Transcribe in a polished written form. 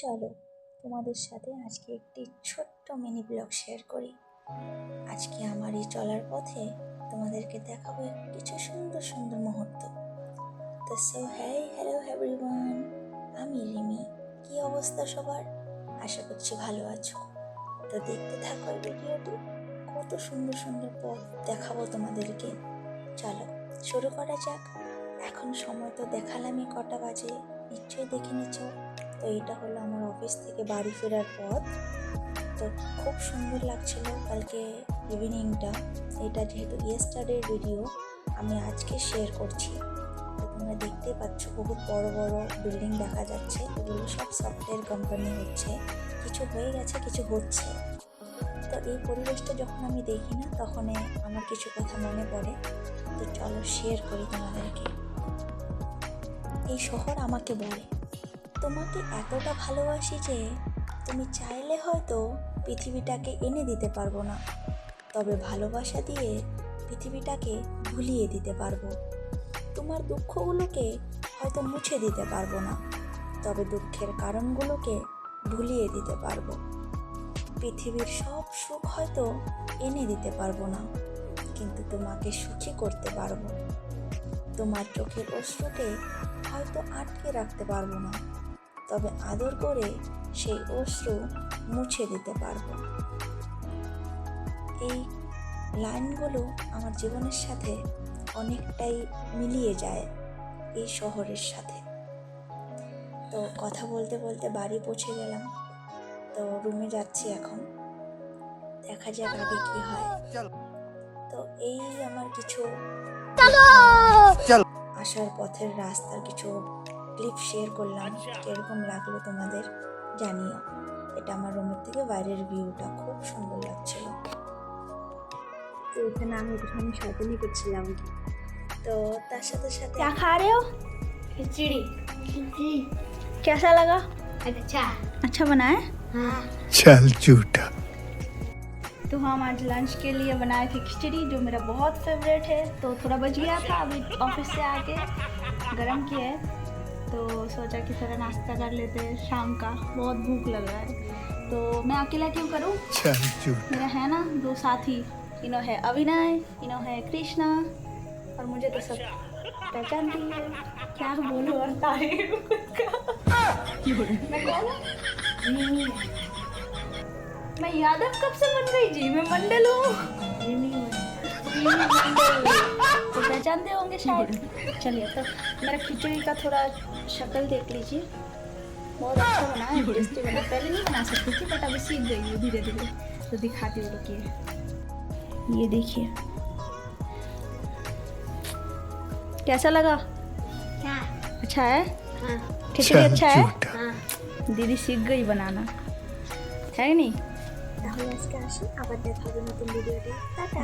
চলো তোমাদের সাথে আজকে একটি ছোট্ট মিনি ব্লগ শেয়ার করি। আজকে আমার এই চলার পথে তোমাদেরকে দেখাবো কিছু সুন্দর সুন্দর মুহূর্ত। তো হ্যালো এভরিওয়ান, আমি রিমি। কি অবস্থা সবার? আশা করছি ভালো আছো। তো দেখতে থাকো এই ভিডিওটি, কত সুন্দর সুন্দর পথ দেখাবো তোমাদেরকে। চলো শুরু করা যাক। এখন সময় তো দেখালামই, কটা বাজে নিশ্চয়ই দেখে নিচ্ছ। তো এটা হলো আমার অফিস থেকে বাড়ি ফেরার পথ। তো খুব সুন্দর লাগছিল কালকে ইভিনিংটা। এটা যেহেতু ইয়েস্টারডের ভিডিও, আমি আজকে শেয়ার করছি। তো তোমরা দেখতে পাচ্ছ বহুত বড় বড় বিল্ডিং দেখা যাচ্ছে। এগুলো সব সফটওয়্যার কোম্পানি হচ্ছে, কিছু হয়ে গেছে, কিছু হচ্ছে। তো এই পরিবেশটা যখন আমি দেখি না, তখন আমার কিছু কথা মনে পড়ে। তো চলো শেয়ার করি তোমাদেরকে। এই শহর আমাকে বলে, তোমাকে এতটা ভালোবাসি যে তুমি চাইলে হয়তো পৃথিবীটাকে এনে দিতে পারবো না, তবে ভালোবাসা দিয়ে পৃথিবীটাকে ভুলিয়ে দিতে পারবো। তোমার দুঃখগুলোকে হয়তো মুছে দিতে পারবো না, তবে দুঃখের কারণগুলোকে ভুলিয়ে দিতে পারবো। পৃথিবীর সব সুখ হয়তো এনে দিতে পারবো না, কিন্তু তোমাকে সুখী করতে পারবো। তোমার চোখের অশ্রুকে হয়তো আটকে রাখতে পারবো না, তবে আদর করে সেই অশ্রু মুছে দিতে পারবো। এই লাইনগুলো আমার জীবনের সাথে অনেকটাই মিলিয়ে যায় এই শহরের সাথে। তো কথা বলতে বলতে বাড়ি পৌঁছে গেলাম। তো রুমে যাচ্ছি এখন, দেখা যাক আগে কি হয়। তো এই আমার কিছু আসার পথের রাস্তার কিছু ক্লিপ শেয়ার করলাম। কিরকম লাগলো তোমাদের জানিও। এটা আমার রুমের থেকে বাইরের ভিউটা খুব সুন্দর লাগছিল। तो इतना नाम है हम शॉपिंग করছিলাম। তো তার সাথে সাথে क्या खा रहे हो? खिचड़ी। कैसा लगा? अच्छा। अच्छा बना है? हाँ। चल झूठा। तो हम आज लंच के लिए बनाए थे खिचड़ी, जो मेरा बहुत फेवरेट है। तो थोड़ा बच गया था, अभी ऑफिस से आके गरम किया है, तो सोचा कि थोड़ा नाश्ता कर लेते हैं शाम का। बहुत भूख लग रहा है, तो मैं अकेला क्यों करूँ? चल झूठा। मेरा है ना दो साथी, इन्हों है अविनय, इन्हों है कृष्णा, और मुझे तो सब पहचानती है। क्या बोलूं और तारीफ का। मैं कौन हूँ? मैं यादव कब से बन गई जी? मैं मंडल हूँ। तो पहचानते होंगे शायद। चलिए, तो मेरा खिचड़ी का थोड़ा शक्ल देख लीजिए, बहुत अच्छा बना है, टेस्टी बना। पहले नहीं बना सकती थी, बट अभी सीख गई हूँ धीरे धीरे। तो दिखाती हूँ, रुकिए। ये देखिए कैसा लगा? क्या? अच्छा है? हाँ। खिचड़ी चल अच्छा है? झूठा। हाँ। दीदी सीख गई बनाना, है नहीं? তাহলে আজকে আসি, আবার দেখা হবে নতুন ভিডিওতে। টাটা।